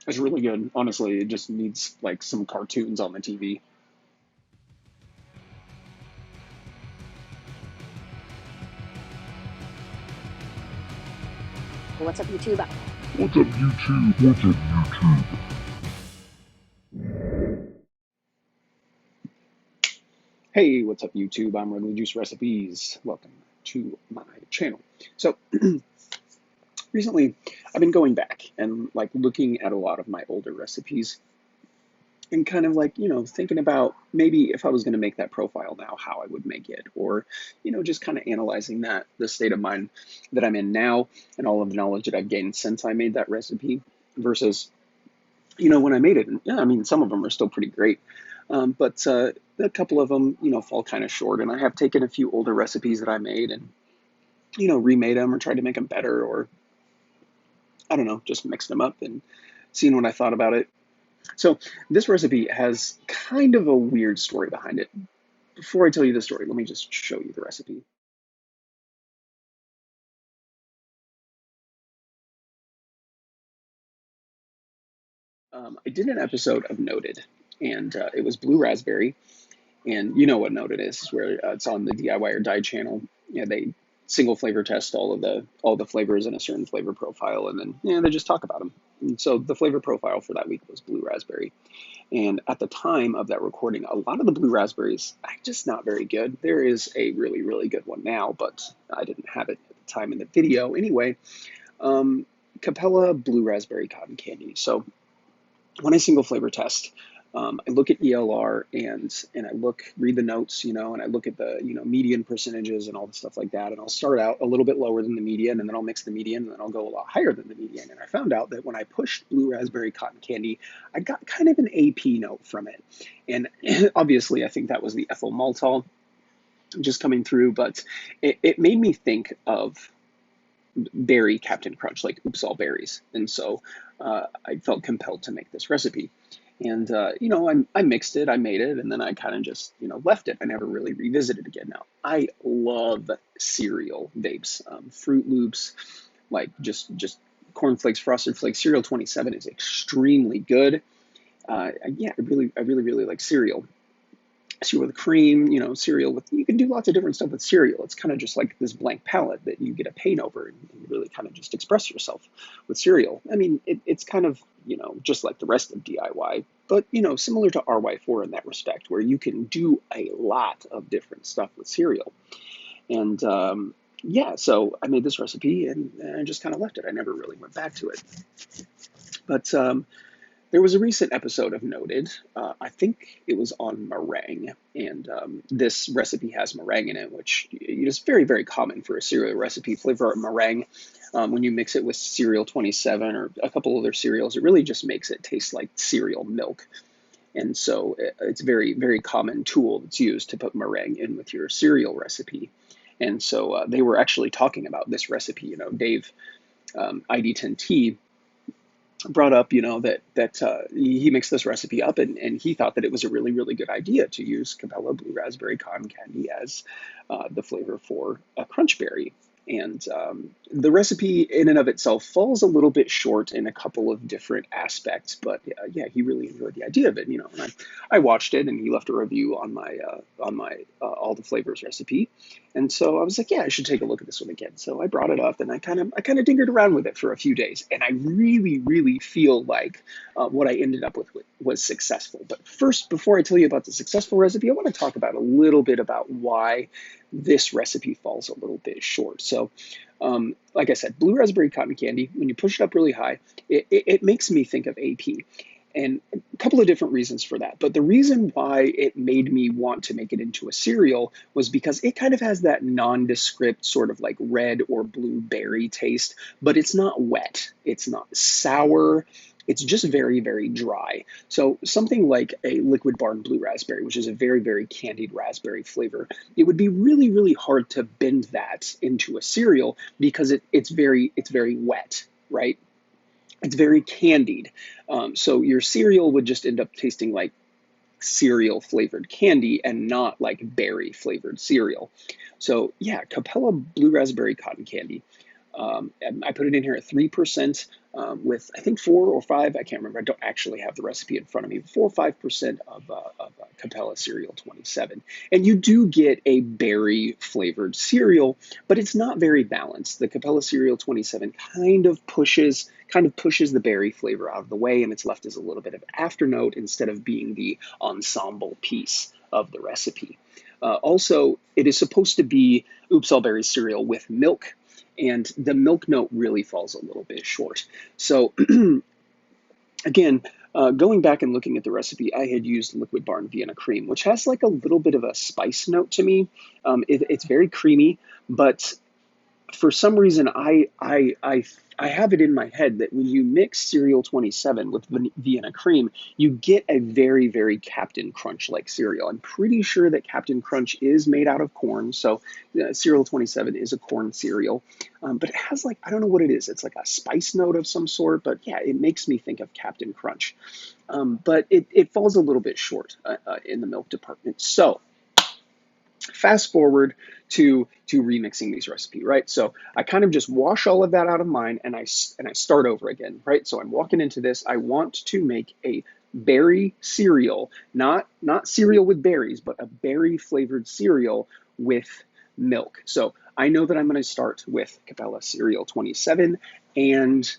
It's really good. Honestly, it just needs like some cartoons on the TV. What's up, YouTube? What's up, YouTube? What's up, YouTube? Hey, what's up, YouTube? I'm Running Juice Recipes. Welcome to my channel. So, recently, I've been going back and like looking at a lot of my older recipes and kind of like, thinking about maybe if I was going to make that profile now, how I would make it, or, just kind of analyzing that, the state of mind that I'm in now and all of the knowledge that I've gained since I made that recipe versus when I made it. And yeah, I mean, some of them are still pretty great, but a couple of them, fall kind of short. And I have taken a few older recipes that I made and, remade them or tried to make them better, or I don't know, just mixed them up and seen what I thought about it. So this recipe has kind of a weird story behind it. Before I tell you the story, let me just show you the recipe. I did an episode of Noted, and it was blue raspberry. And you know what Noted is where it's on the DIY or Die channel. They single flavor test all the flavors in a certain flavor profile, and then they just talk about them. And so the flavor profile for that week was blue raspberry. And at the time of that recording, a lot of the blue raspberries are just not very good. There is a really, really good one now, but I didn't have it at the time in the video. Anyway, Capella blue raspberry cotton candy. So when I single flavor test, I look at ELR and I read the notes, and I look at the median percentages and all the stuff like that. And I'll start out a little bit lower than the median, and then I'll mix the median, and then I'll go a lot higher than the median. And I found out that when I pushed blue raspberry cotton candy, I got kind of an AP note from it. And obviously, I think that was the ethyl maltol just coming through, but it made me think of berry Captain Crunch, like Oops All Berries. And so I felt compelled to make this recipe. And, I mixed it, I made it, and then I kind of just, left it. I never really revisited it again. Now, I love cereal vapes, Fruit Loops, like just Corn Flakes, Frosted Flakes. Cereal 27 is extremely good. Yeah, I really like cereal. Cereal with cream, cereal with, you can do lots of different stuff with cereal. It's kind of just like this blank palette that you get a paint over and you really kind of just express yourself with cereal. I mean, it's kind of, just like the rest of DIY, but, similar to RY4 in that respect, where you can do a lot of different stuff with cereal. And, yeah, so I made this recipe and I just kind of left it. I never really went back to it. But there was a recent episode of Noted. I think it was on meringue, and this recipe has meringue in it, which is very, very common for a cereal recipe. Flavor meringue, when you mix it with cereal 27 or a couple other cereals, it really just makes it taste like cereal milk. And so it's a very, very common tool that's used to put meringue in with your cereal recipe. And so they were actually talking about this recipe. Dave, ID10T, brought up, that he mixed this recipe up, and he thought that it was a really, really good idea to use Capella Blue Raspberry Cotton Candy as the flavor for a crunch berry. And the recipe in and of itself falls a little bit short in a couple of different aspects, but yeah, he really enjoyed the idea of it, And I watched it, and he left a review on my all the flavors recipe, and so I was like, yeah, I should take a look at this one again. So I brought it up, and I kind of tinkered around with it for a few days, and I really, really feel like what I ended up with was successful. But first, before I tell you about the successful recipe, I want to talk about a little bit about why this recipe falls a little bit short. So, like I said, blue raspberry cotton candy, when you push it up really high, it makes me think of AP. And a couple of different reasons for that. But the reason why it made me want to make it into a cereal was because it kind of has that nondescript sort of like red or blue berry taste, but it's not wet. It's not sour. It's just very, very dry. So something like a liquid barn blue raspberry, which is a very, very candied raspberry flavor, it would be really, really hard to bend that into a cereal because it's very wet, right? It's very candied. So your cereal would just end up tasting like cereal flavored candy and not like berry flavored cereal. So yeah, Capella Blue Raspberry Cotton Candy. I put it in here at 3% with, I think, 4 or 5, I can't remember. I don't actually have the recipe in front of me. 4 or 5% of Capella Cereal 27. And you do get a berry flavored cereal, but it's not very balanced. The Capella Cereal 27 kind of pushes the berry flavor out of the way, and it's left as a little bit of afternote instead of being the ensemble piece of the recipe. Also, it is supposed to be Oops All Berry cereal with milk, and the milk note really falls a little bit short. So again, going back and looking at the recipe, I had used Liquid Barn Vienna Cream, which has like a little bit of a spice note to me. It's very creamy, but for some reason, I have it in my head that when you mix Cereal 27 with Vienna Cream, you get a very, very Captain Crunch-like cereal. I'm pretty sure that Captain Crunch is made out of corn, so Cereal 27 is a corn cereal. But it has like, I don't know what it is. It's like a spice note of some sort, but yeah, it makes me think of Captain Crunch. But it falls a little bit short in the milk department. So fast forward to remixing these recipes, right? So I kind of just wash all of that out of mind and I start over again, right? So I'm walking into this. I want to make a berry cereal, not cereal with berries, but a berry flavored cereal with milk. So I know that I'm going to start with Capella Cereal 27 and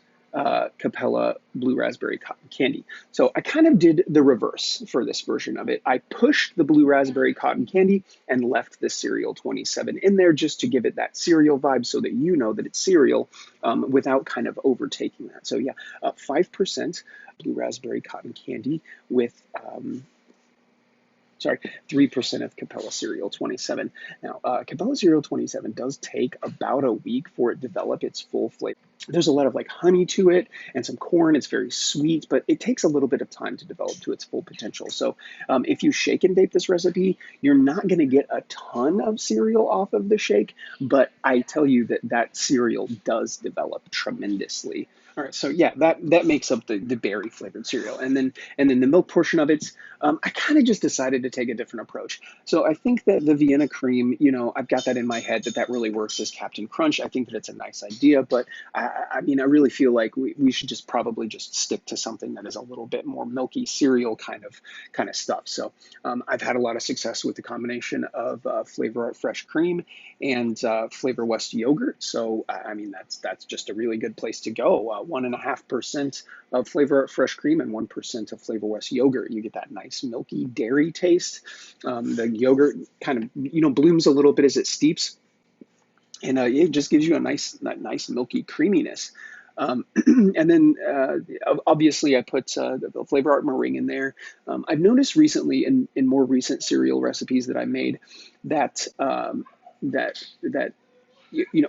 Capella Blue Raspberry Cotton Candy. So I kind of did the reverse for this version of it. I pushed the Blue Raspberry Cotton Candy and left the Cereal 27 in there just to give it that cereal vibe so that you know that it's cereal without kind of overtaking that. So yeah, 5% Blue Raspberry Cotton Candy with 3% of Capella Cereal 27. Now, Capella Cereal 27 does take about a week for it to develop its full flavor. There's a lot of like honey to it and some corn. It's very sweet, but it takes a little bit of time to develop to its full potential. So if you shake and bake this recipe, you're not going to get a ton of cereal off of the shake, but I tell you that cereal does develop tremendously. All right, so yeah, that makes up the berry flavored cereal, and then the milk portion of it, I kind of just decided to take a different approach. So I think that the Vienna cream, I've got that in my head that really works as Captain Crunch. I think that it's a nice idea, but I mean, I really feel like we should just probably just stick to something that is a little bit more milky cereal kind of stuff. So I've had a lot of success with the combination of Flavor Art Fresh Cream and Flavor West yogurt. So I mean, that's just a really good place to go. 1.5% of Flavor Art Fresh Cream and 1% of Flavor West yogurt. You get that nice milky dairy taste. The yogurt kind of blooms a little bit as it steeps, and it just gives you a nice milky creaminess. And then obviously I put the Flavor Art Meringue in there. I've noticed recently in more recent cereal recipes that I made that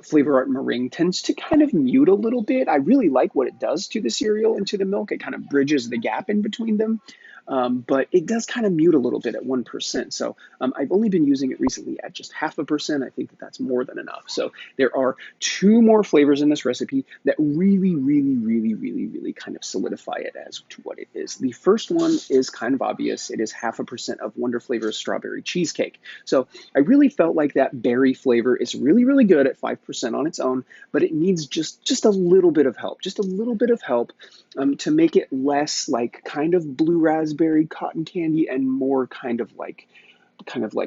Flavor Art Meringue tends to kind of mute a little bit. I really like what it does to the cereal and to the milk. It kind of bridges the gap in between them. But it does kind of mute a little bit at 1%. So I've only been using it recently at just 0.5%. I think that's more than enough. So there are 2 more flavors in this recipe that really, really, really, really, really kind of solidify it as to what it is. The first one is kind of obvious. It is 0.5% of Wonder Flavor's Strawberry Cheesecake. So I really felt like that berry flavor is really, really good at 5% on its own, but it needs just a little bit of help, to make it less like kind of blue raspberry cotton candy and more kind of like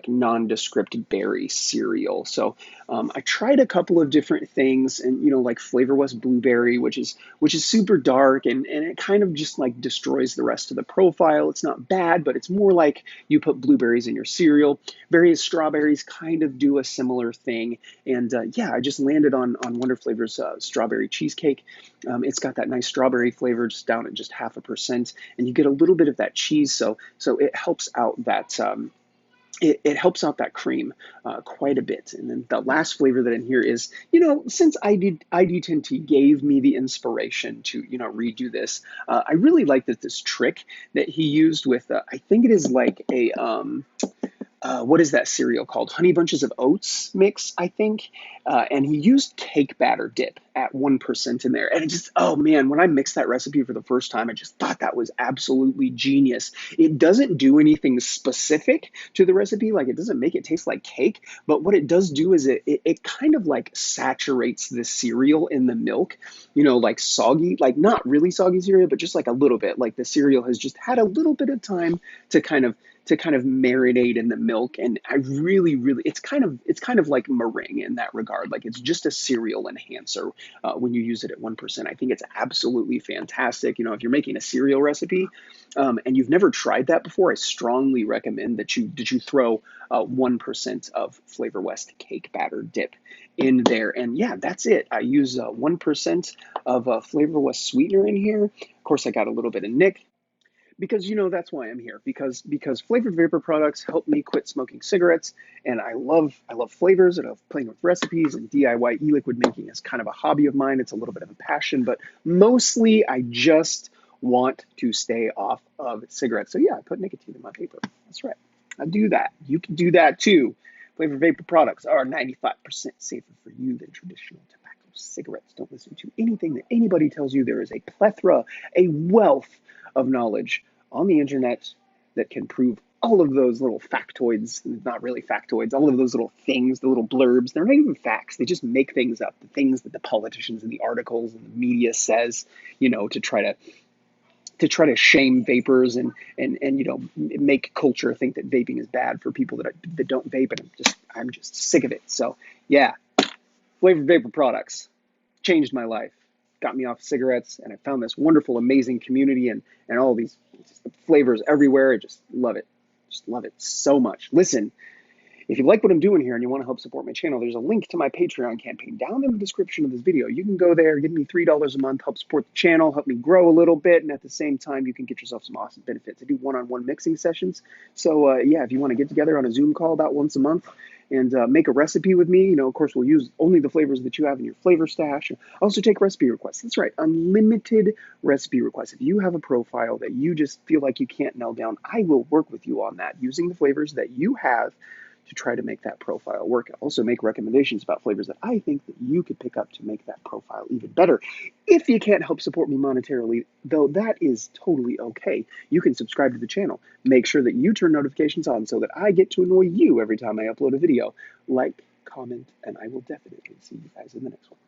nondescript berry cereal. So I tried a couple of different things, and like Flavor West blueberry, which is super dark, and it kind of just like destroys the rest of the profile. It's not bad, but it's more like you put blueberries in your cereal. Various strawberries kind of do a similar thing, and yeah, I just landed on Wonder Flavor's strawberry cheesecake. It's got that nice strawberry flavor just down at just 0.5%, and you get a little bit of that cheese, so it helps out that. It helps out that cream quite a bit. And then the last flavor that in here is, since ID10T gave me the inspiration to, redo this, I really like this trick that he used with, I think it is like a, what is that cereal called? Honey Bunches of Oats mix, I think. And he used cake batter dip at 1% in there. And it just, oh man, when I mixed that recipe for the first time, I just thought that was absolutely genius. It doesn't do anything specific to the recipe, like it doesn't make it taste like cake, but what it does do is it kind of like saturates the cereal in the milk, like soggy, like not really soggy cereal, but just like a little bit. Like the cereal has just had a little bit of time to kind of marinate in the milk. And I really, really, it's kind of like meringue in that regard. Like it's just a cereal enhancer when you use it at 1%. I think it's absolutely fantastic. If you're making a cereal recipe and you've never tried that before, I strongly recommend that you throw 1% of Flavor West cake batter dip in there. And yeah, that's it. I use 1% of Flavor West sweetener in here. Of course, I got a little bit of Nick, because that's why I'm here, because flavored vapor products help me quit smoking cigarettes, and I love flavors, and I love playing with recipes, and DIY e-liquid making is kind of a hobby of mine. It's a little bit of a passion, but mostly I just want to stay off of cigarettes. So yeah, I put nicotine in my vapor. That's right. I do that. You can do that too. Flavored vapor products are 95% safer for you than traditional tobacco cigarettes. Don't listen to anything that anybody tells you. There is a plethora, a wealth of knowledge on the internet that can prove all of those little factoids, not really factoids, all of those little things, the little blurbs. They're not even facts. They just make things up, the things that the politicians and the articles and the media says, to try to shame vapors and make culture think that vaping is bad for people that don't vape. And I'm just sick of it. So yeah, flavored vapor products changed my life, got me off cigarettes, and I found this wonderful, amazing community and all these flavors everywhere. I just love it so much. Listen, if you like what I'm doing here and you want to help support my channel, there's a link to my Patreon campaign down in the description of this video. You can go there, give me $3 a month, help support the channel, help me grow a little bit, and at the same time, you can get yourself some awesome benefits. I do one-on-one mixing sessions. So yeah, if you want to get together on a Zoom call about once a month and make a recipe with me, of course, we'll use only the flavors that you have in your flavor stash. I also take recipe requests. That's right, unlimited recipe requests. If you have a profile that you just feel like you can't nail down, I will work with you on that using the flavors that you have to try to make that profile work. I also make recommendations about flavors that I think that you could pick up to make that profile even better. If you can't help support me monetarily, though, that is totally okay. You can subscribe to the channel. Make sure that you turn notifications on so that I get to annoy you every time I upload a video. Like, comment, and I will definitely see you guys in the next one.